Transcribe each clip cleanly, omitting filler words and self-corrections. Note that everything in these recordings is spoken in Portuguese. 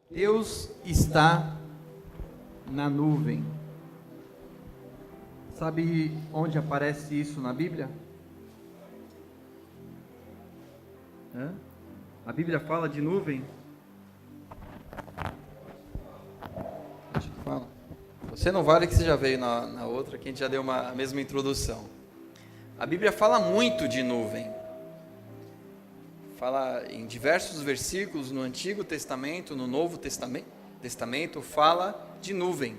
Deus está na nuvem. Sabe onde aparece isso na Bíblia? A Bíblia fala de nuvem? Acho que fala. Você não vale que você já veio na outra, que a gente já deu a mesma introdução. A Bíblia fala muito de nuvem. Fala em diversos versículos no Antigo Testamento, no Novo Testamento, fala de nuvem.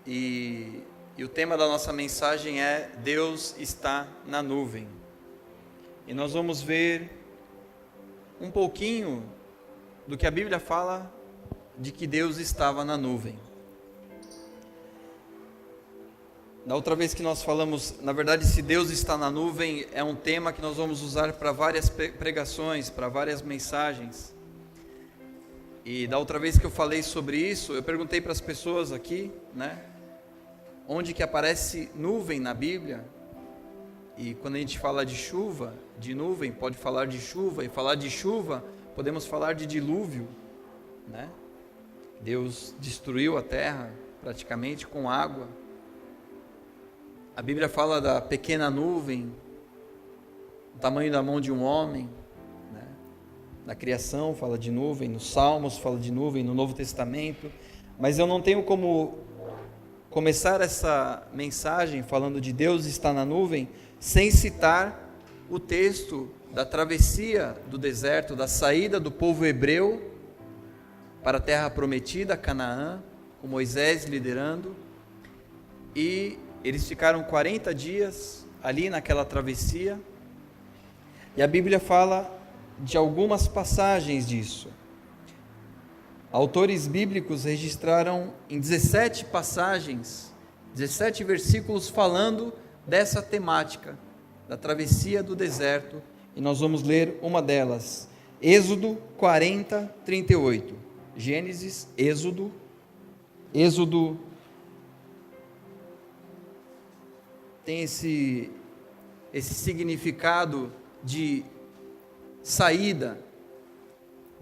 E o tema da nossa mensagem é Deus está na nuvem. E nós vamos ver um pouquinho do que a Bíblia fala de que Deus estava na nuvem. Da outra vez que nós falamos, na verdade, se Deus está na nuvem, é um tema que nós vamos usar para várias pregações, para várias mensagens. E da outra vez que eu falei sobre isso, eu perguntei para as pessoas aqui, onde que aparece nuvem na Bíblia. E quando a gente fala de chuva, de nuvem, pode falar de chuva, e falar de chuva, podemos falar de dilúvio, Deus destruiu a terra praticamente com água. A Bíblia fala da pequena nuvem, do tamanho da mão de um homem, Na criação fala de nuvem, nos Salmos fala de nuvem, no Novo Testamento, mas eu não tenho como começar essa mensagem falando de Deus está na nuvem, sem citar o texto da travessia do deserto, da saída do povo hebreu para a terra prometida, Canaã, com Moisés liderando, e eles ficaram 40 dias ali naquela travessia, e a Bíblia fala de algumas passagens disso. Autores bíblicos registraram em 17 passagens, 17 versículos falando dessa temática, da travessia do deserto, e nós vamos ler uma delas, Êxodo 40, 38. Gênesis, Êxodo tem esse significado de saída.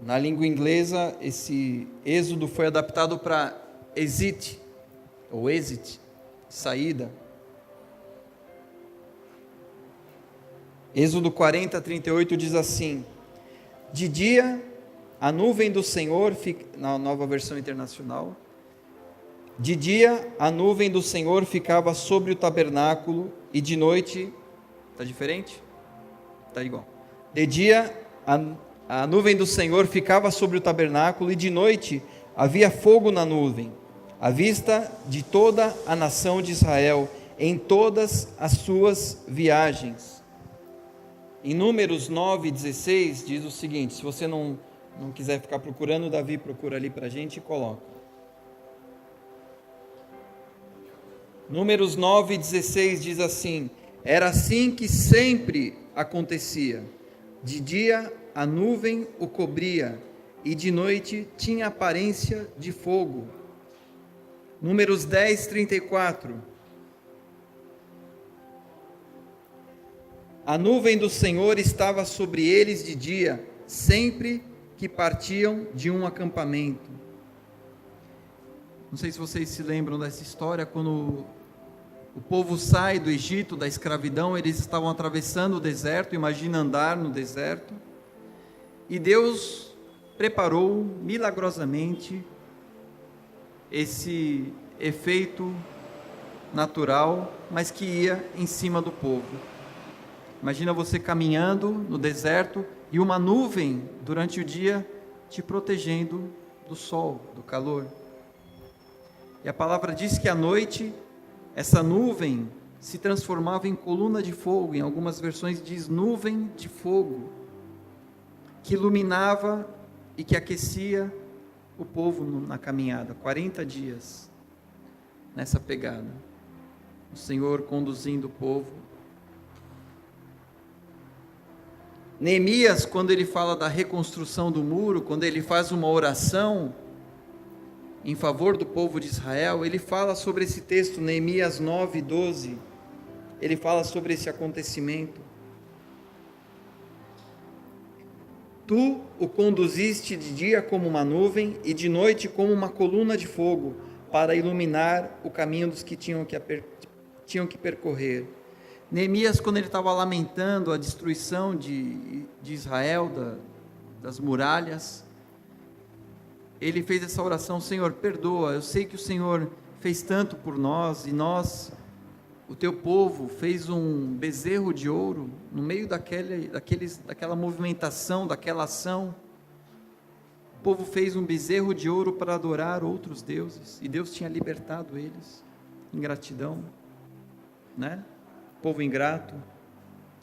Na língua inglesa, esse Êxodo foi adaptado para exit, ou exit, saída. Êxodo 40, 38 diz assim: de dia a nuvem do Senhor, na Nova Versão Internacional, de dia a nuvem do Senhor ficava sobre o tabernáculo, e de noite, está diferente? Está igual. De dia a nuvem do Senhor ficava sobre o tabernáculo, e de noite havia fogo na nuvem, à vista de toda a nação de Israel, em todas as suas viagens. Em Números 9:16 diz o seguinte, se você não quiser ficar procurando, Davi procura ali para a gente e coloca. Números 9:16 diz assim: era assim que sempre acontecia, de dia a nuvem o cobria, e de noite tinha aparência de fogo. Números 10:34. A nuvem do Senhor estava sobre eles de dia, sempre que partiam de um acampamento. Não sei se vocês se lembram dessa história, quando o povo sai do Egito, da escravidão, eles estavam atravessando o deserto, imagina andar no deserto, e Deus preparou milagrosamente esse efeito natural, mas que ia em cima do povo. Imagina você caminhando no deserto e uma nuvem durante o dia te protegendo do sol, do calor. E a palavra diz que à noite essa nuvem se transformava em coluna de fogo, em algumas versões diz nuvem de fogo, que iluminava e que aquecia o povo na caminhada, 40 dias nessa pegada. O Senhor conduzindo o povo. Neemias, quando ele fala da reconstrução do muro, quando ele faz uma oração em favor do povo de Israel, ele fala sobre esse texto, Neemias 9:12, ele fala sobre esse acontecimento. Tu o conduziste de dia como uma nuvem e de noite como uma coluna de fogo, para iluminar o caminho dos que tinham que percorrer. Neemias, quando ele estava lamentando a destruição de Israel, das muralhas, ele fez essa oração: Senhor, perdoa, eu sei que o Senhor fez tanto por nós, e nós, o teu povo, fez um bezerro de ouro, no meio daquela movimentação, daquela ação. O povo fez um bezerro de ouro para adorar outros deuses, e Deus tinha libertado eles, em gratidão, né? Povo ingrato,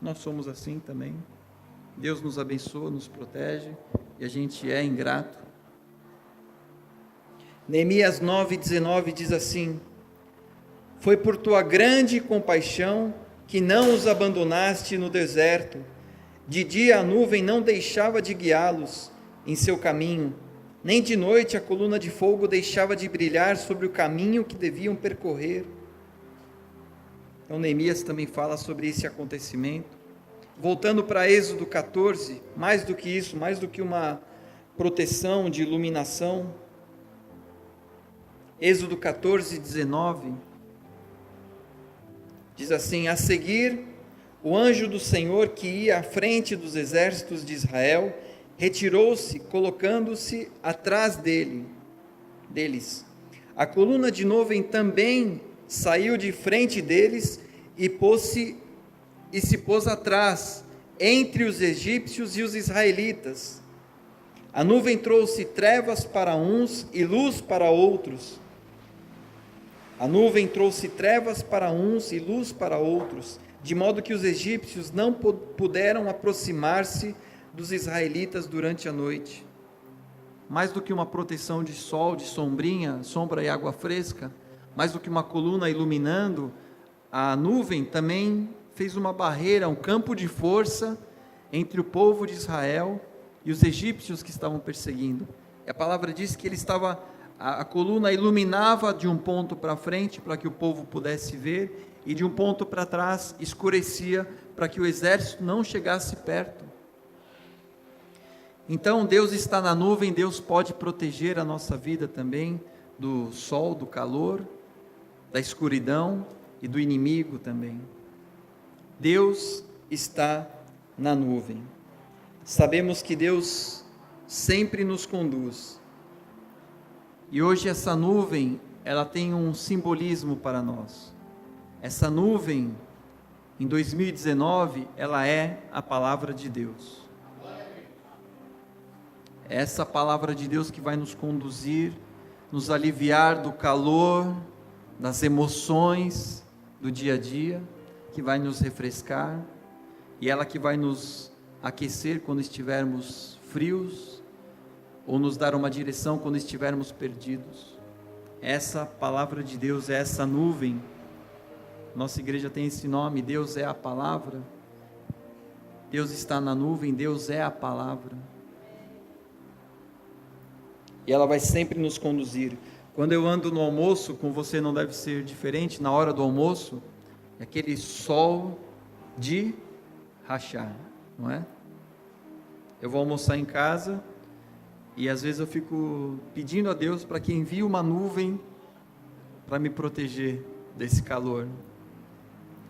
nós somos assim também. Deus nos abençoa, nos protege, e a gente é ingrato. Neemias 9:19 diz assim: foi por tua grande compaixão que não os abandonaste no deserto. De dia a nuvem não deixava de guiá-los em seu caminho, nem de noite a coluna de fogo deixava de brilhar sobre o caminho que deviam percorrer. Então Neemias também fala sobre esse acontecimento. Voltando para Êxodo 14, mais do que isso, mais do que uma proteção de iluminação, Êxodo 14:19, diz assim: a seguir, o anjo do Senhor que ia à frente dos exércitos de Israel, retirou-se, colocando-se atrás deles. A coluna de nuvem também saiu de frente deles e se pôs atrás, entre os egípcios e os israelitas. A nuvem trouxe trevas para uns e luz para outros. A nuvem trouxe trevas para uns e luz para outros, de modo que os egípcios não puderam aproximar-se dos israelitas durante a noite. Mais do que uma proteção de sol, de sombra e água fresca, mais do que uma coluna iluminando, a nuvem também fez uma barreira, um campo de força entre o povo de Israel e os egípcios que estavam perseguindo. E a palavra diz que a coluna iluminava de um ponto para frente, para que o povo pudesse ver, e de um ponto para trás escurecia, para que o exército não chegasse perto. Então Deus está na nuvem, Deus pode proteger a nossa vida também do sol, do calor, da escuridão e do inimigo também. Deus está na nuvem. Sabemos que Deus sempre nos conduz. E hoje essa nuvem, ela tem um simbolismo para nós. Essa nuvem, em 2019, ela é a palavra de Deus. É essa palavra de Deus que vai nos conduzir, nos aliviar do calor, das emoções do dia a dia, que vai nos refrescar, e ela que vai nos aquecer quando estivermos frios, ou nos dar uma direção quando estivermos perdidos. Essa palavra de Deus é essa nuvem. Nossa igreja tem esse nome: Deus é a palavra. Deus está na nuvem, Deus é a palavra. E ela vai sempre nos conduzir. Quando eu ando no almoço, com você não deve ser diferente, na hora do almoço, é aquele sol de rachar, não é? Eu vou almoçar em casa, e às vezes eu fico pedindo a Deus para que envie uma nuvem para me proteger desse calor.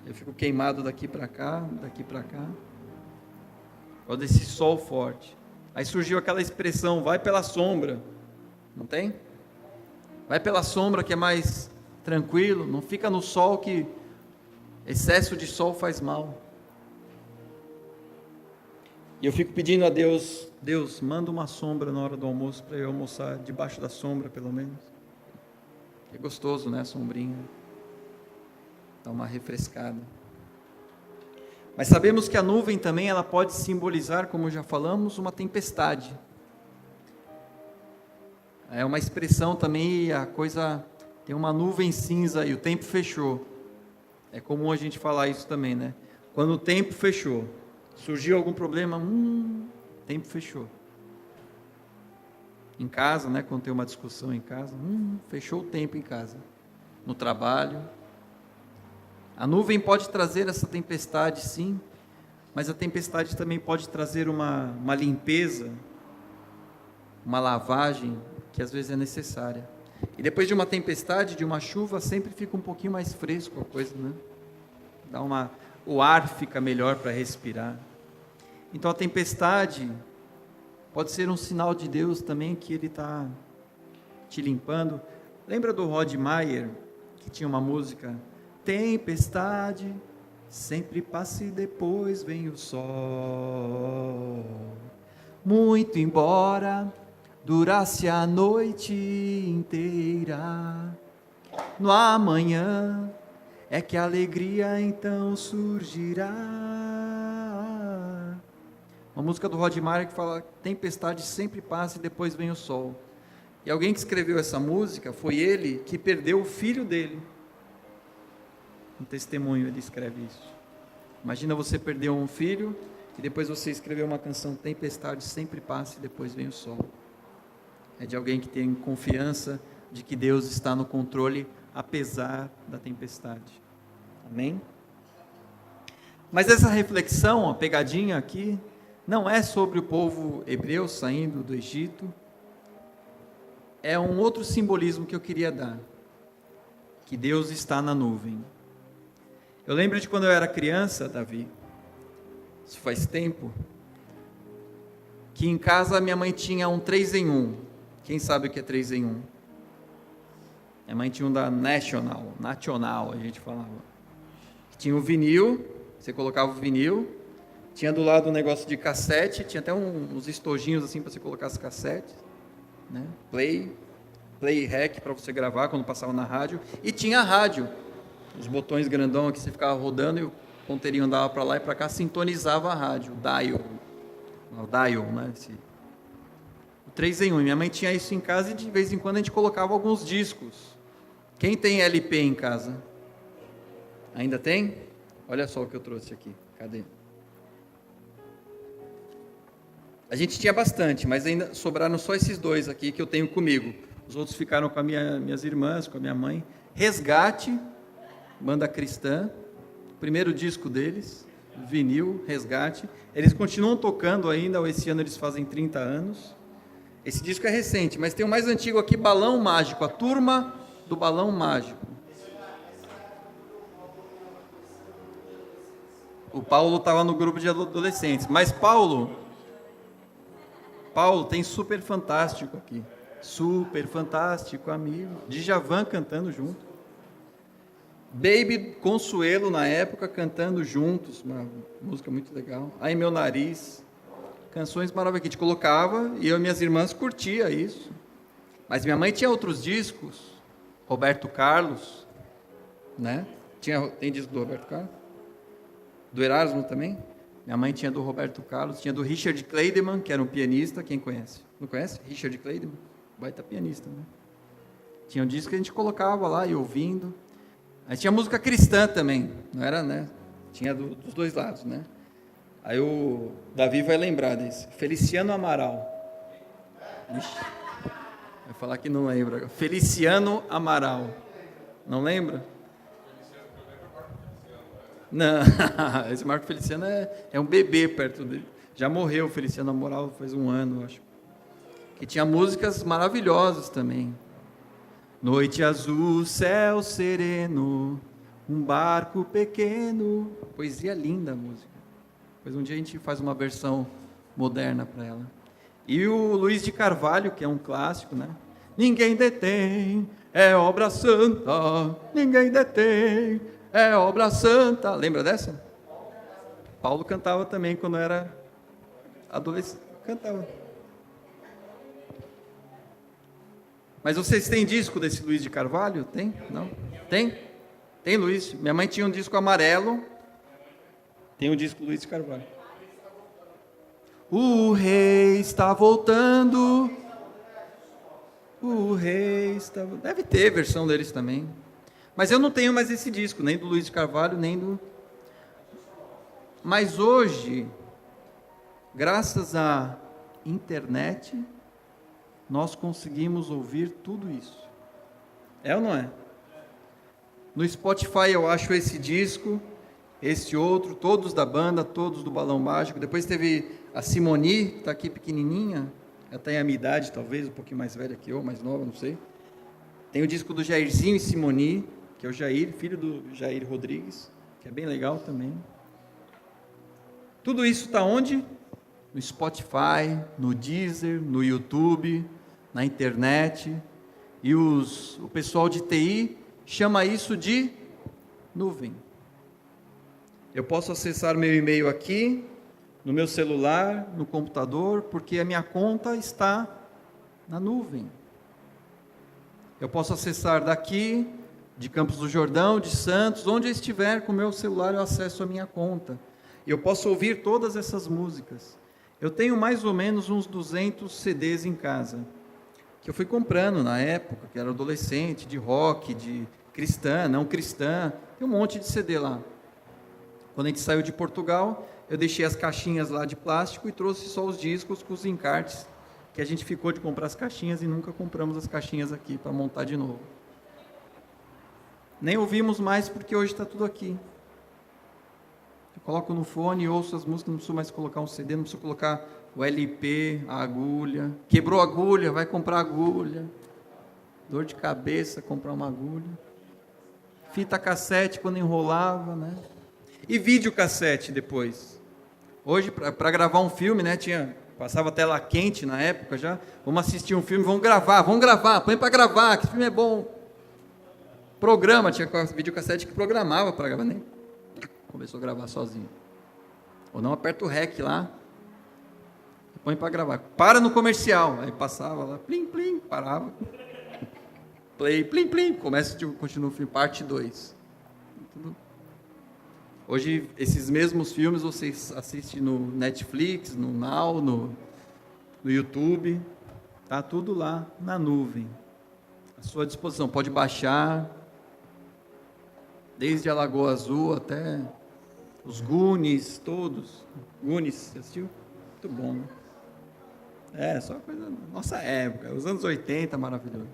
Eu fico queimado daqui para cá, ou desse sol forte. Aí surgiu aquela expressão: vai pela sombra, não tem? Vai pela sombra que é mais tranquilo, não fica no sol, que excesso de sol faz mal. E eu fico pedindo a Deus: Deus, manda uma sombra na hora do almoço, para eu almoçar debaixo da sombra, pelo menos. É gostoso, né, a sombrinha? Dá uma refrescada. Mas sabemos que a nuvem também, ela pode simbolizar, como já falamos, uma tempestade. É uma expressão também, a coisa tem uma nuvem cinza e o tempo fechou. É comum a gente falar isso também, né? Quando o tempo fechou, surgiu algum problema, tempo fechou. Em casa, né? Quando tem uma discussão em casa, fechou o tempo em casa. No trabalho. A nuvem pode trazer essa tempestade, sim, Mas a tempestade também pode trazer uma limpeza, uma lavagem que às vezes é necessária. E depois de uma tempestade, de uma chuva, sempre fica um pouquinho mais fresco a coisa, né? O ar fica melhor para respirar. Então a tempestade pode ser um sinal de Deus também, que Ele está te limpando. Lembra do Rod Meyer, que tinha uma música: tempestade sempre passa e depois vem o sol. Muito embora durasse a noite inteira, no amanhã é que a alegria então surgirá. Uma música do Rod Meyer que fala: tempestade sempre passa e depois vem o sol. E alguém que escreveu essa música foi ele que perdeu o filho dele. Um testemunho, ele escreve isso. Imagina você perder um filho e depois você escrever uma canção: tempestade sempre passa e depois vem o sol. É de alguém que tem confiança de que Deus está no controle apesar da tempestade. Amém? Mas essa reflexão, a pegadinha aqui, não é sobre o povo hebreu saindo do Egito. É um outro simbolismo que eu queria dar, que Deus está na nuvem. Eu lembro de quando eu era criança, Davi, isso faz tempo, que em casa minha mãe tinha um 3 em 1. Quem sabe o que é 3 em 1? Minha mãe tinha um da National, a gente falava. Tinha o vinil, você colocava o vinil, tinha do lado um negócio de cassete, tinha até uns estojinhos assim para você colocar as cassetes, né? Play rec para você gravar quando passava na rádio, e tinha a rádio, os botões grandão que você ficava rodando e o ponteirinho andava para lá e para cá, sintonizava a rádio, o dial, né? O 3 em 1, minha mãe tinha isso em casa e de vez em quando a gente colocava alguns discos. Quem tem LP em casa? Ainda tem? Olha só o que eu trouxe aqui, cadê? A gente tinha bastante, mas ainda sobraram só esses 2 aqui que eu tenho comigo. Os outros ficaram com minhas irmãs, com a minha mãe. Resgate, banda cristã, primeiro disco deles, vinil, Resgate. Eles continuam tocando ainda, esse ano eles fazem 30 anos. Esse disco é recente, mas tem o mais antigo aqui, Balão Mágico, a turma do Balão Mágico. O Paulo estava no grupo de adolescentes, mas Paulo tem Super Fantástico aqui. Super Fantástico, amigo. Djavan cantando junto. Baby Consuelo, na época, cantando juntos. Uma música muito legal. Ai, Meu Nariz. Canções maravilhosas que a gente colocava e eu e minhas irmãs curtia isso. Mas minha mãe tinha outros discos. Roberto Carlos, né? Tem disco do Roberto Carlos? Do Erasmo também? Minha mãe tinha do Roberto Carlos, tinha do Richard Clayderman, que era um pianista, quem conhece? Não conhece? Richard Clayderman? Baita pianista, né? Tinha um disco que a gente colocava lá e ouvindo. Aí tinha música cristã também, não era, né? Tinha dos 2 lados, né? Aí o Davi vai lembrar desse. Feliciano Amaral. Ixi, vai falar que não lembra. Feliciano Amaral. Não lembra? Não, esse Marco Feliciano é um bebê perto dele. Já morreu o Feliciano Amaral faz 1 ano, acho. Que tinha músicas maravilhosas também. Noite azul, céu sereno, um barco pequeno. Poesia linda a música. Depois um dia a gente faz uma versão moderna para ela. E o Luiz de Carvalho, que é um clássico, né? Ninguém detém, é obra santa. Ninguém detém, é obra santa. Lembra dessa? Paulo cantava também quando era adolescente. Cantava. Mas vocês têm disco desse Luiz de Carvalho? Tem? Não? Tem? Tem, Luiz. Minha mãe tinha um disco amarelo. Tem um disco Luiz de Carvalho. O rei está voltando. O rei está... Deve ter versão deles também. Mas eu não tenho mais esse disco, nem do Luiz de Carvalho, nem do... Mas hoje, graças à internet, nós conseguimos ouvir tudo isso. É ou não é? No Spotify eu acho esse disco, esse outro, todos da banda, todos do Balão Mágico. Depois teve a Simoni, que está aqui pequenininha, ela tem a minha idade, talvez, um pouquinho mais velha que eu, mais nova, não sei. Tem o disco do Jairzinho e Simoni, que é o Jair, filho do Jair Rodrigues, que é bem legal também. Tudo isso está onde? No Spotify, no Deezer, no YouTube, na internet. E o pessoal de TI chama isso de nuvem. Eu posso acessar meu e-mail aqui, no meu celular, no computador, porque a minha conta está na nuvem. Eu posso acessar daqui, de Campos do Jordão, de Santos, onde eu estiver com o meu celular, eu acesso a minha conta. Eu posso ouvir todas essas músicas. Eu tenho mais ou menos uns 200 CDs em casa, que eu fui comprando na época, que era adolescente, de rock, de cristã, não cristã, tem um monte de CD lá. Quando a gente saiu de Portugal, eu deixei as caixinhas lá de plástico e trouxe só os discos com os encartes, que a gente ficou de comprar as caixinhas e nunca compramos as caixinhas aqui para montar de novo. Nem ouvimos mais porque hoje está tudo aqui. Eu coloco no fone e ouço as músicas, não preciso mais colocar um CD, não preciso colocar o LP, a agulha. Quebrou a agulha, vai comprar agulha. Dor de cabeça, comprar uma agulha. Fita cassete quando enrolava, né? E videocassete depois. Hoje, para gravar um filme, né, passava tela quente na época já. Vamos assistir um filme, vamos gravar, põe para gravar, que esse filme é bom. Programa, tinha videocassete que programava para gravar, nem começou a gravar sozinho. Ou não, aperta o REC lá, põe para gravar. Para no comercial, aí passava lá, plim, plim, parava. Play, plim, plim, continua o filme, parte 2. Hoje, esses mesmos filmes vocês assistem no Netflix, no Now, no YouTube, tá tudo lá na nuvem, à sua disposição, pode baixar, desde a Lagoa Azul até os Goonies, todos. Goonies, você assistiu? Muito bom, né? Só coisa da nossa época, os anos 80, maravilhoso.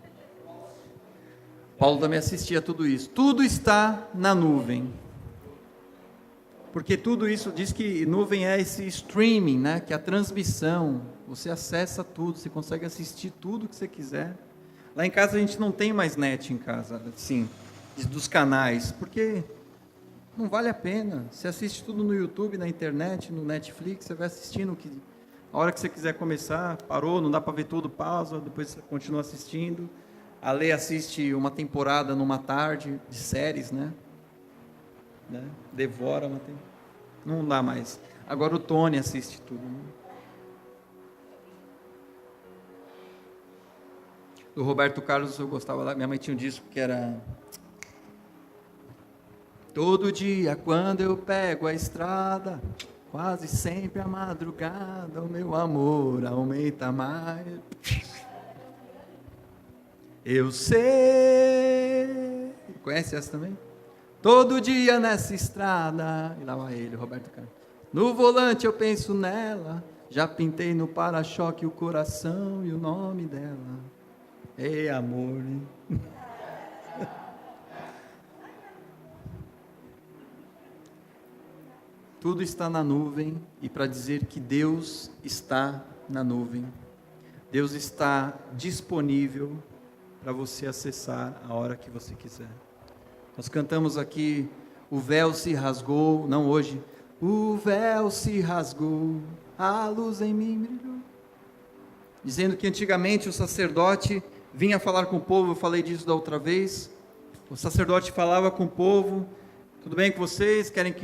Paulo também assistia tudo isso. Tudo está na nuvem. Porque tudo isso diz que nuvem é esse streaming, né? Que é a transmissão. Você acessa tudo, você consegue assistir tudo que você quiser. Lá em casa a gente não tem mais net em casa, assim, dos canais, porque não vale a pena. Você assiste tudo no YouTube, na internet, no Netflix, você vai assistindo a hora que você quiser começar, parou, não dá para ver tudo, pausa, depois você continua assistindo. A Lê assiste uma temporada numa tarde de séries, né? Devora uma temporada. Não dá mais. Agora o Tony assiste tudo, né? Do Roberto Carlos eu gostava lá. Minha mãe tinha um disco que era: todo dia quando eu pego a estrada, quase sempre à madrugada, o meu amor aumenta mais. Eu sei. Conhece essa também? Todo dia nessa estrada, e lá vai ele, Roberto Carlos. No volante eu penso nela, já pintei no para-choque o coração e o nome dela. Ei, amor, hein? Tudo está na nuvem, e para dizer que Deus está na nuvem, Deus está disponível para você acessar a hora que você quiser. Nós cantamos aqui, o véu se rasgou, não hoje, o véu se rasgou, a luz em mim brilhou. Dizendo que antigamente o sacerdote vinha falar com o povo, eu falei disso da outra vez, o sacerdote falava com o povo: tudo bem com vocês, querem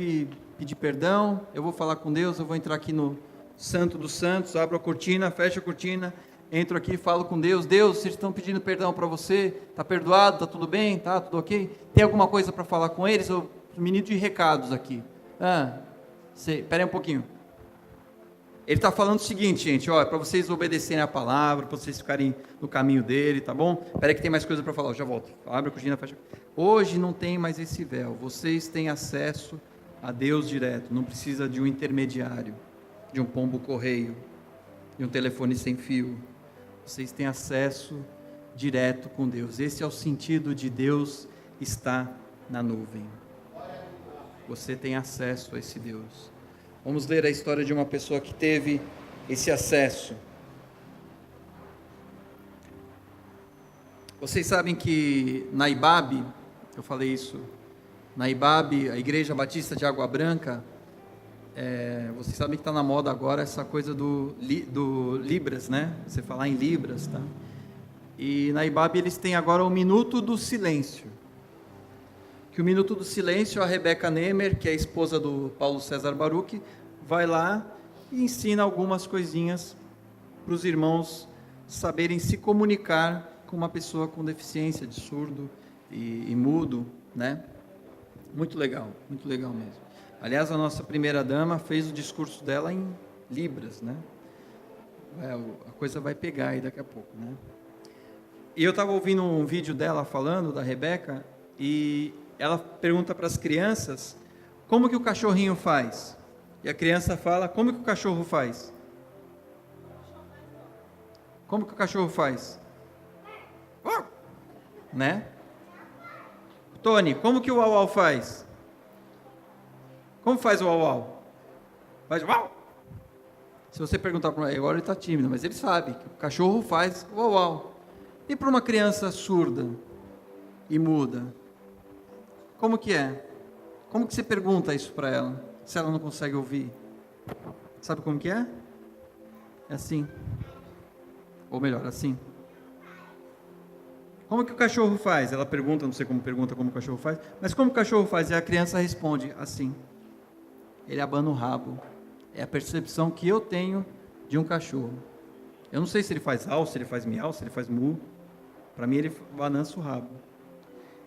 pedir perdão? Eu vou falar com Deus, eu vou entrar aqui no Santo dos Santos, abro a cortina, fecho a cortina, entro aqui, falo com Deus. Deus, vocês estão pedindo perdão para você, está perdoado, está tudo bem, está tudo ok? Tem alguma coisa para falar com eles? Eu menino de recados aqui. Espera aí um pouquinho. Ele está falando o seguinte, gente, para vocês obedecerem a palavra, para vocês ficarem no caminho dele, tá bom? Espera aí que tem mais coisa para falar, eu já volto. Abre a cortina, fecha. Hoje não tem mais esse véu, vocês têm acesso a Deus direto, não precisa de um intermediário, de um pombo correio, de um telefone sem fio. Vocês têm acesso direto com Deus. Esse é o sentido de Deus está na nuvem. você tem acesso a esse Deus. Vamos ler a história de uma pessoa que teve esse acesso. Vocês sabem que na IBAB, eu falei isso, na IBAB, a Igreja Batista de Água Branca, vocês sabem que está na moda agora essa coisa do Libras, né? Você falar em Libras, tá? E na IBAB eles têm agora o Minuto do Silêncio. Que o Minuto do Silêncio, a Rebeca Nemer, que é a esposa do Paulo César Baruch, vai lá e ensina algumas coisinhas para os irmãos saberem se comunicar com uma pessoa com deficiência de surdo e mudo, né? Muito legal mesmo. Aliás, a nossa primeira dama fez o discurso dela em Libras, né? A coisa vai pegar aí daqui a pouco, né? E eu estava ouvindo um vídeo dela falando, da Rebeca, e ela pergunta para as crianças como que o cachorrinho faz. E a criança fala, como que o cachorro faz? Como que o cachorro faz? Né? Tony, como que o uau-uau faz? Como faz o uau-uau? Faz uau! Se você perguntar para ele, agora ele está tímido, mas ele sabe que o cachorro faz uau-uau. E para uma criança surda e muda, como que é? Como que você pergunta isso para ela, se ela não consegue ouvir? Sabe como que é? É assim. Ou melhor, assim. Como que o cachorro faz? Ela pergunta, não sei como pergunta como o cachorro faz, mas como o cachorro faz? E a criança responde assim. Ele abana o rabo. É a percepção que eu tenho de um cachorro. Eu não sei se ele faz au, se ele faz miau, se ele faz mu. Para mim ele balança o rabo.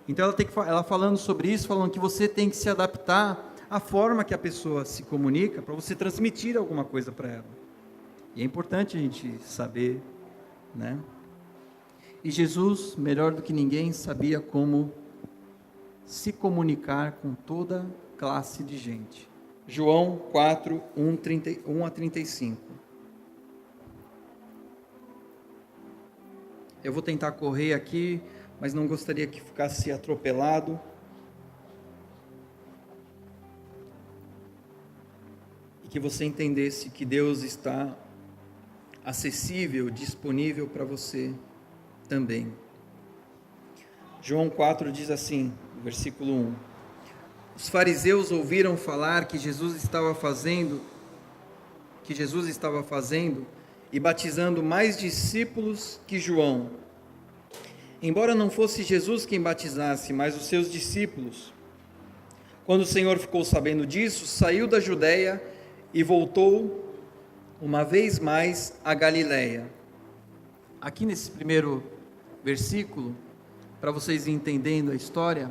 Então ela falando sobre isso, falando que você tem que se adaptar à forma que a pessoa se comunica para você transmitir alguma coisa para ela. E é importante a gente saber, né? E Jesus, melhor do que ninguém, sabia como se comunicar com toda classe de gente. João 4, 1 a 35. Eu vou tentar correr aqui, mas não gostaria que ficasse atropelado. E que você entendesse que Deus está acessível, disponível para você também. João 4 diz assim, versículo 1. Os fariseus ouviram falar que Jesus estava fazendo e batizando mais discípulos que João. Embora não fosse Jesus quem batizasse, mas os seus discípulos. Quando o Senhor ficou sabendo disso, saiu da Judeia e voltou uma vez mais a Galileia. Aqui nesse primeiro versículo, para vocês entendendo a história,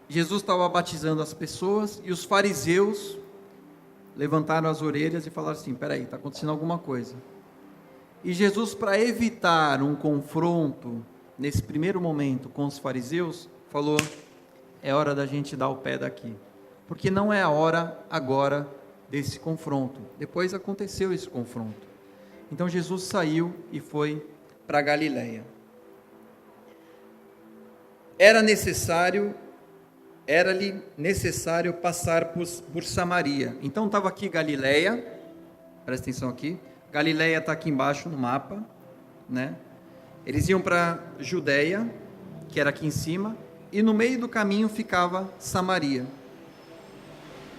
Jesus estava batizando as pessoas e os fariseus levantaram as orelhas e falaram assim, peraí, está acontecendo alguma coisa. E Jesus, para evitar um confronto nesse primeiro momento com os fariseus, falou, é hora da gente dar o pé daqui, porque não é a hora agora desse confronto. Depois aconteceu esse confronto. Então Jesus saiu e foi para Galileia. Era-lhe necessário passar por Samaria. Então estava aqui Galileia, presta atenção aqui, Galileia está aqui embaixo no mapa, né? Eles iam para Judeia, que era aqui em cima, e no meio do caminho ficava Samaria.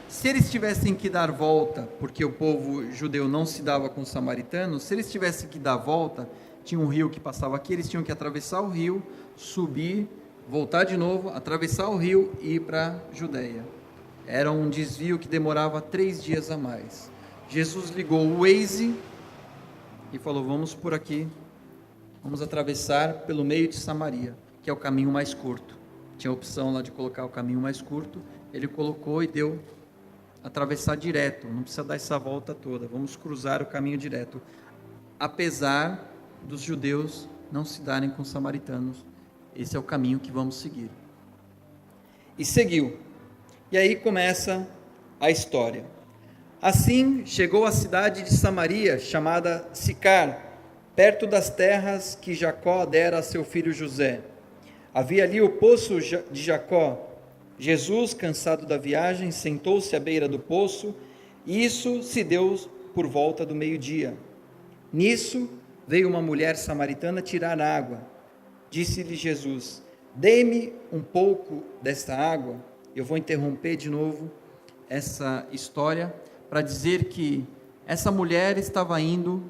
Se eles tivessem que dar volta, porque o povo judeu não se dava com os samaritanos, se eles tivessem que dar volta, tinha um rio que passava aqui, eles tinham que atravessar o rio, subir, voltar de novo, atravessar o rio e ir para Judeia. Era um desvio que demorava 3 dias a mais. Jesus ligou o Waze e falou, vamos por aqui, vamos atravessar pelo meio de Samaria, que é o caminho mais curto. Tinha a opção lá de colocar o caminho mais curto, ele colocou e deu atravessar direto, não precisa dar essa volta toda, vamos cruzar o caminho direto, apesar dos judeus não se darem com os samaritanos, esse é o caminho que vamos seguir. E seguiu, e aí começa a história. Assim, chegou à cidade de Samaria, chamada Sicar, perto das terras que Jacó dera a seu filho José. Havia ali o poço de Jacó. Jesus, cansado da viagem, sentou-se à beira do poço, e isso se deu por volta do meio-dia. Nisso veio uma mulher samaritana tirar água. Disse-lhe Jesus: dê-me um pouco desta água. Eu vou interromper de novo essa história para dizer que essa mulher estava indo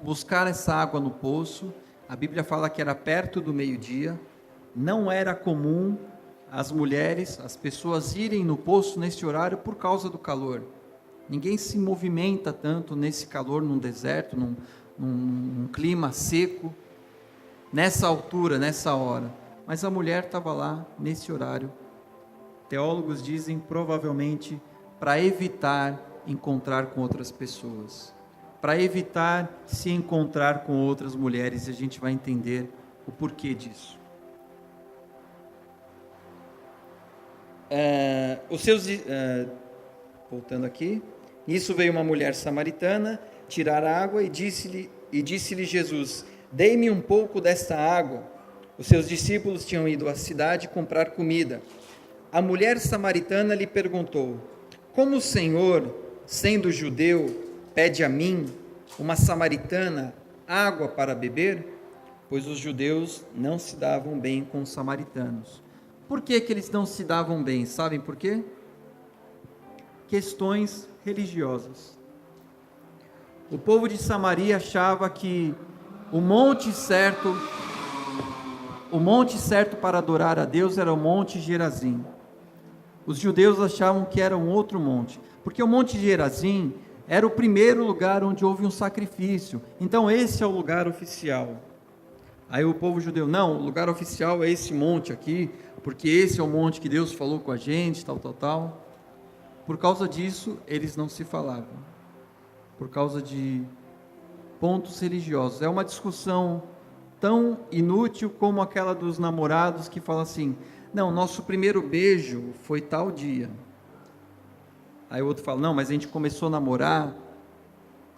buscar essa água no poço. A Bíblia fala que era perto do meio-dia. Não era comum as mulheres, as pessoas irem no poço nesse horário por causa do calor. Ninguém se movimenta tanto nesse calor, num deserto, num clima seco, nessa altura, nessa hora. Mas a mulher estava lá nesse horário. Teólogos dizem, provavelmente, para evitar encontrar com outras pessoas, para evitar se encontrar com outras mulheres, e a gente vai entender o porquê disso. Voltando aqui, nisso veio uma mulher samaritana tirar água e disse-lhe Jesus: dê-me um pouco desta água. Os seus discípulos tinham ido à cidade comprar comida. A mulher samaritana lhe perguntou: como o Senhor, sendo judeu, pede a mim, uma samaritana, água para beber? Pois os judeus não se davam bem com os samaritanos. Por que eles não se davam bem? Sabem por quê? Questões religiosas. O povo de Samaria achava que o monte certo para adorar a Deus era o Monte Gerazim. Os judeus achavam que era um outro monte, porque o Monte Gerazim era o primeiro lugar onde houve um sacrifício. Então esse é o lugar oficial. Aí o povo judeu: não, o lugar oficial é esse monte aqui, porque esse é o monte que Deus falou com a gente, tal. Por causa disso, eles não se falavam, por causa de pontos religiosos. É uma discussão tão inútil como aquela dos namorados que falam assim: não, nosso primeiro beijo foi tal dia. Aí o outro fala: não, mas a gente começou a namorar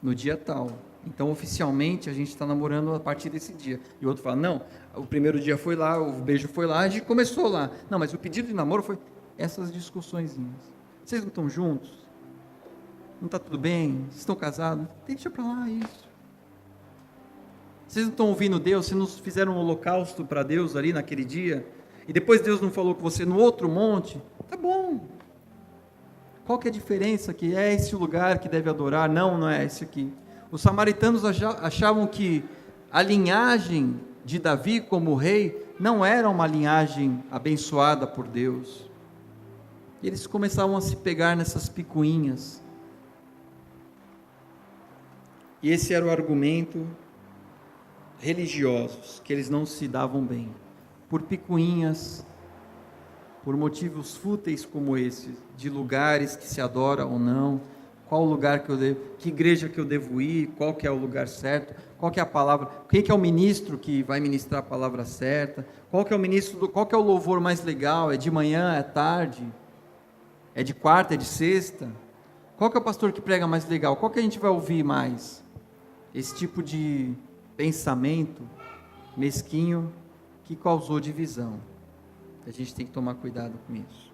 no dia tal, então oficialmente a gente está namorando a partir desse dia. E o outro fala: não, o primeiro dia foi lá, o beijo foi lá, a gente começou lá. Não, mas o pedido de namoro foi... Essas discussõezinhas. Vocês não estão juntos? Não está tudo bem? Vocês estão casados? Deixa para lá isso. Vocês não estão ouvindo Deus? Vocês não fizeram um holocausto para Deus ali naquele dia? E depois Deus não falou com você no outro monte? Tá bom. Qual que é a diferença? Que é esse o lugar que deve adorar? Não, não é esse aqui. Os samaritanos achavam que a linhagem de Davi como rei não era uma linhagem abençoada por Deus. E eles começavam a se pegar nessas picuinhas. E esse era o argumento religiosos, que eles não se davam bem. Por picuinhas, por motivos fúteis como esse, de lugares que se adora ou não, qual lugar que eu devo, que igreja que eu devo ir, qual que é o lugar certo, qual que é a palavra, quem que é o ministro que vai ministrar a palavra certa, qual que é o ministro, qual que é o louvor mais legal, é de manhã, é tarde, é de quarta, é de sexta, qual que é o pastor que prega mais legal, qual que a gente vai ouvir mais? Esse tipo de pensamento mesquinho que causou divisão. A gente tem que tomar cuidado com isso.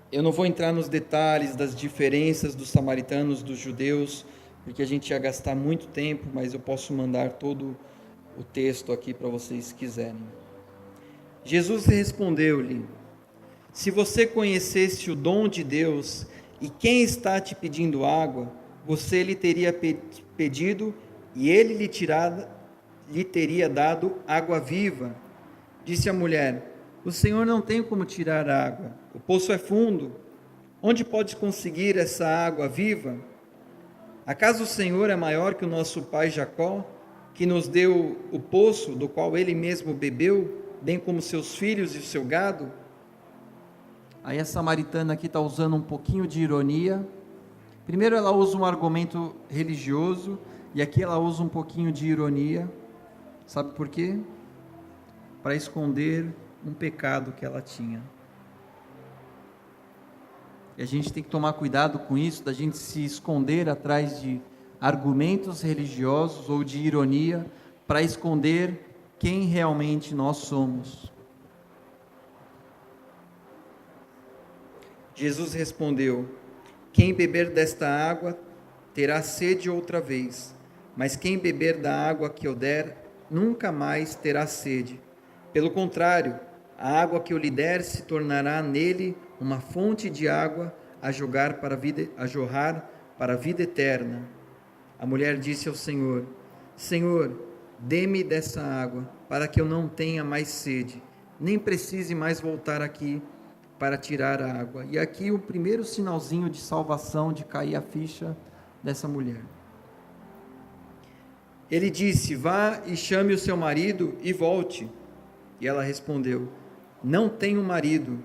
Eu não vou entrar nos detalhes das diferenças dos samaritanos dos judeus, porque a gente ia gastar muito tempo, mas eu posso mandar todo o texto aqui para vocês se quiserem. Jesus respondeu-lhe: se você conhecesse o dom de Deus e quem está te pedindo água, você lhe teria pedido e ele lhe teria dado água viva. Disse a mulher: o Senhor não tem como tirar água, o poço é fundo. Onde pode conseguir essa água viva? Acaso o Senhor é maior que o nosso pai Jacó, que nos deu o poço do qual ele mesmo bebeu, bem como seus filhos e o seu gado? Aí a samaritana aqui está usando um pouquinho de ironia. Primeiro ela usa um argumento religioso, e aqui ela usa um pouquinho de ironia. Sabe por quê? Para esconder um pecado que ela tinha. E a gente tem que tomar cuidado com isso, da gente se esconder atrás de argumentos religiosos ou de ironia, para esconder quem realmente nós somos. Jesus respondeu: quem beber desta água terá sede outra vez, mas quem beber da água que eu der nunca mais terá sede. Pelo contrário, a água que eu lhe der se tornará nele uma fonte de água a jorrar para a vida eterna. A mulher disse ao Senhor: Senhor, dê-me dessa água, para que eu não tenha mais sede, nem precise mais voltar aqui para tirar a água. E aqui o primeiro sinalzinho de salvação, de cair a ficha dessa mulher. Ele disse: vá e chame o seu marido e volte. E ela respondeu: não tenho marido.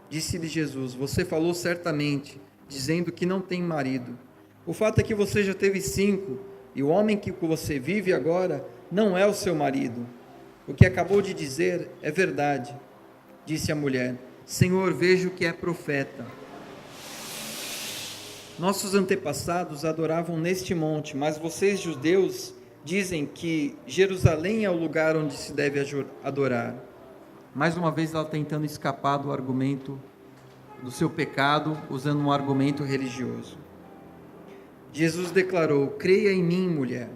Disse-lhe Jesus: você falou certamente, dizendo que não tem marido. O fato é que você já teve 5, e o homem que você vive agora não é o seu marido. O que acabou de dizer é verdade. Disse a mulher: Senhor, vejo que é profeta. Nossos antepassados adoravam neste monte, mas vocês, judeus, dizem que Jerusalém é o lugar onde se deve adorar. Mais uma vez ela tentando escapar do argumento do seu pecado, usando um argumento religioso. Jesus declarou: creia em mim, mulher.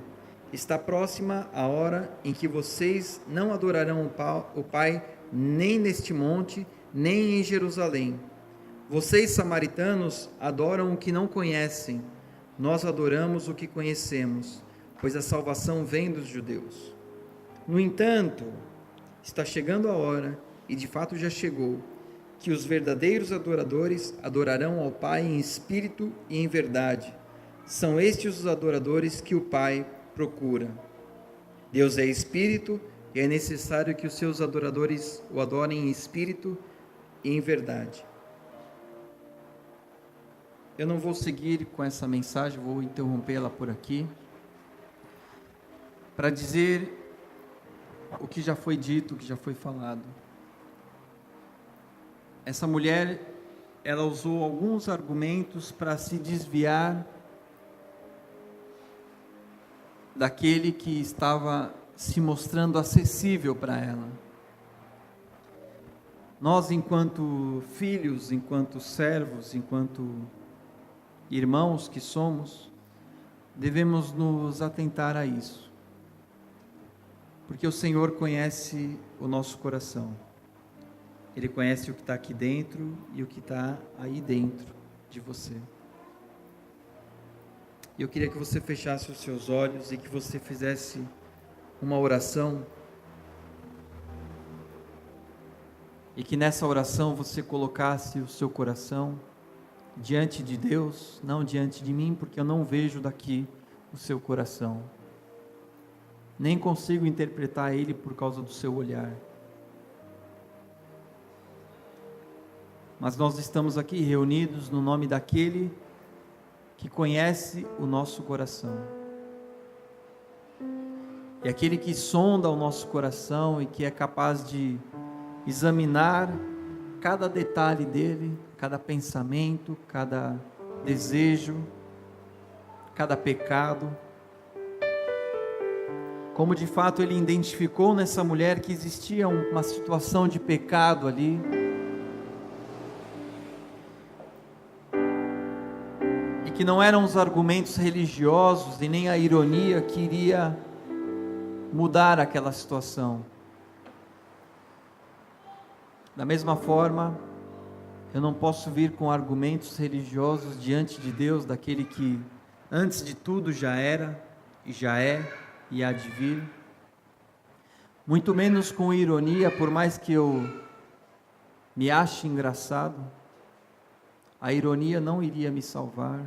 Está próxima a hora em que vocês não adorarão o Pai nem neste monte, nem em Jerusalém. Vocês, samaritanos, adoram o que não conhecem. Nós adoramos o que conhecemos, pois a salvação vem dos judeus. No entanto, está chegando a hora, e de fato já chegou, que os verdadeiros adoradores adorarão ao Pai em espírito e em verdade. São estes os adoradores que o Pai procura. Deus é espírito, e é necessário que os seus adoradores o adorem em espírito e em verdade. Eu não vou seguir com essa mensagem, vou interrompê-la por aqui, para dizer o que já foi dito, o que já foi falado. Essa mulher, ela usou alguns argumentos para se desviar daquele que estava se mostrando acessível para ela. Nós, enquanto filhos, enquanto servos, enquanto irmãos que somos, devemos nos atentar a isso, porque o Senhor conhece o nosso coração. Ele conhece o que está aqui dentro e o que está aí dentro de você. Eu queria que você fechasse os seus olhos e que você fizesse uma oração, e que nessa oração você colocasse o seu coração diante de Deus, não diante de mim, porque eu não vejo daqui o seu coração, nem consigo interpretar ele por causa do seu olhar. Mas nós estamos aqui reunidos no nome daquele que conhece o nosso coração. É aquele que sonda o nosso coração e que é capaz de examinar cada detalhe dele, cada pensamento, cada desejo, cada pecado. Como de fato ele identificou nessa mulher que existia uma situação de pecado ali, e que não eram os argumentos religiosos e nem a ironia que iria mudar aquela situação. Da mesma forma, eu não posso vir com argumentos religiosos diante de Deus, daquele que antes de tudo já era, e já é, e há de vir. Muito menos com ironia, por mais que eu me ache engraçado, a ironia não iria me salvar,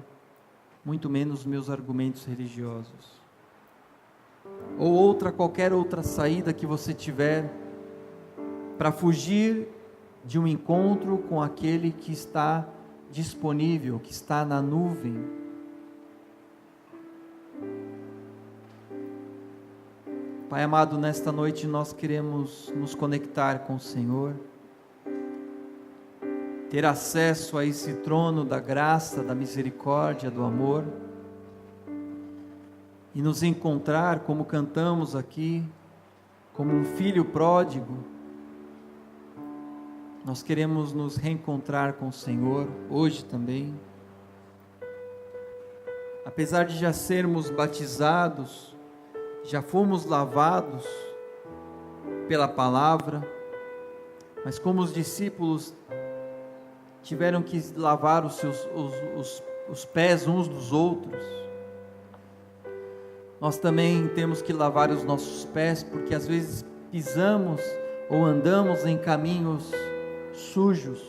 muito menos meus argumentos religiosos. Ou qualquer outra saída que você tiver para fugir de um encontro com aquele que está disponível, que está na nuvem. Pai amado, nesta noite nós queremos nos conectar com o Senhor, ter acesso a esse trono da graça, da misericórdia, do amor, e nos encontrar, como cantamos aqui, como um filho pródigo, nós queremos nos reencontrar com o Senhor hoje também. Apesar de já sermos batizados, já fomos lavados pela palavra, mas como os discípulos tiveram que lavar os pés uns dos outros, nós também temos que lavar os nossos pés, porque às vezes pisamos ou andamos em caminhos sujos.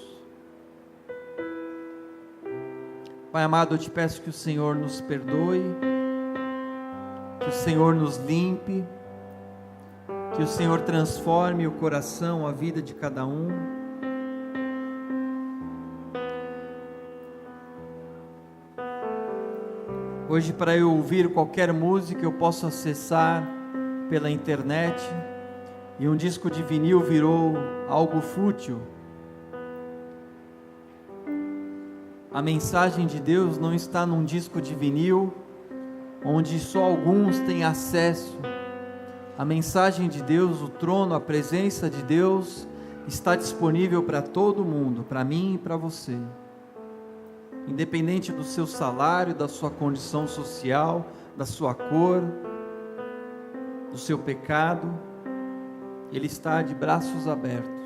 Pai amado, eu te peço que o Senhor nos perdoe, que o Senhor nos limpe, que o Senhor transforme o coração, a vida de cada um. Hoje, para eu ouvir qualquer música, eu posso acessar pela internet, e um disco de vinil virou algo fútil. A mensagem de Deus não está num disco de vinil, onde só alguns têm acesso. A mensagem de Deus, o trono, a presença de Deus, está disponível para todo mundo, para mim e para você. Independente do seu salário, da sua condição social, da sua cor, do seu pecado, Ele está de braços abertos.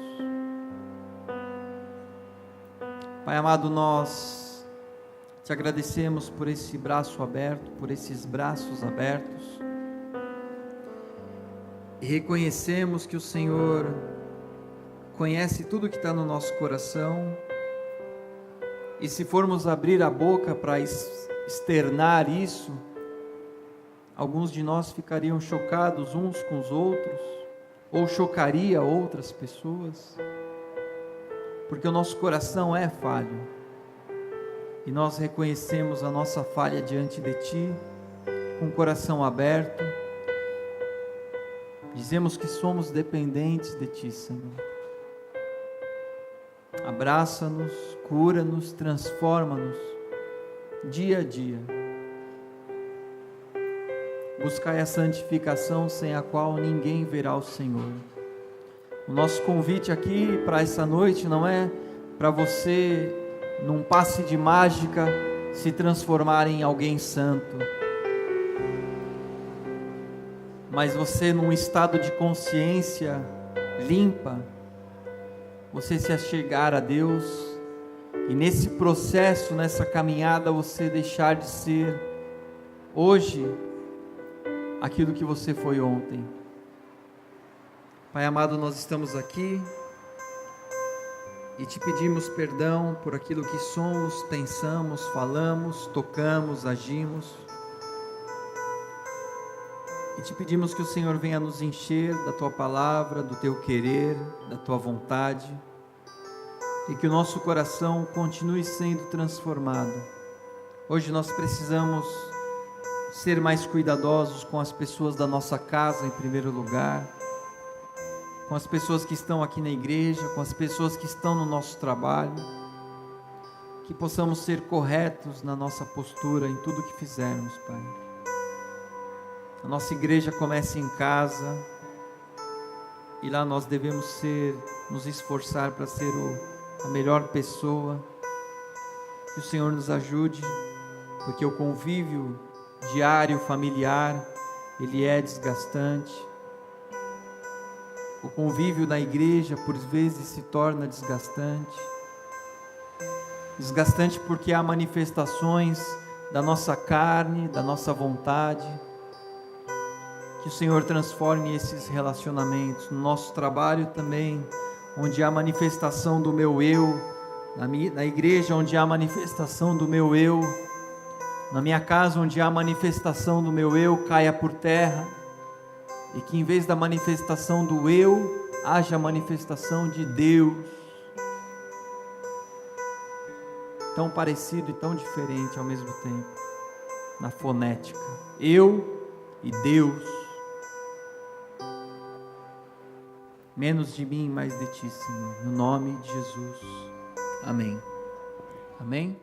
Pai amado, nós te agradecemos por esse braço aberto, por esses braços abertos, e reconhecemos que o Senhor conhece tudo que está no nosso coração, e se formos abrir a boca para externar isso, alguns de nós ficariam chocados uns com os outros, ou chocaria outras pessoas, porque o nosso coração é falho, e nós reconhecemos a nossa falha diante de Ti, com o coração aberto, dizemos que somos dependentes de Ti, Senhor. Abraça-nos, cura-nos, transforma-nos, dia a dia. Buscai a santificação sem a qual ninguém verá o Senhor. O nosso convite aqui para essa noite não é para você, num passe de mágica, se transformar em alguém santo, mas você, num estado de consciência limpa, você se achegar a Deus, e nesse processo, nessa caminhada, você deixar de ser hoje aquilo que você foi ontem. Pai amado, nós estamos aqui e te pedimos perdão por aquilo que somos, pensamos, falamos, tocamos, agimos, e te pedimos que o Senhor venha nos encher da Tua palavra, do Teu querer, da Tua vontade, e que o nosso coração continue sendo transformado. Hoje nós precisamos ser mais cuidadosos com as pessoas da nossa casa, em primeiro lugar, com as pessoas que estão aqui na igreja, com as pessoas que estão no nosso trabalho, que possamos ser corretos na nossa postura em tudo que fizermos, Pai. A nossa igreja começa em casa, e lá nós devemos nos esforçar para ser a melhor pessoa. Que o Senhor nos ajude, porque o convívio diário, familiar, ele é desgastante. O convívio na igreja, por vezes, se torna desgastante. Desgastante porque há manifestações da nossa carne, da nossa vontade. Que o Senhor transforme esses relacionamentos. No nosso trabalho também, onde há manifestação do meu eu, na igreja onde há manifestação do meu eu, na minha casa onde há manifestação do meu eu, caia por terra, e que em vez da manifestação do eu, haja manifestação de Deus. Tão parecido e tão diferente ao mesmo tempo, na fonética, eu e Deus. Menos de mim, mais de Ti, Senhor, no nome de Jesus, amém. Amém.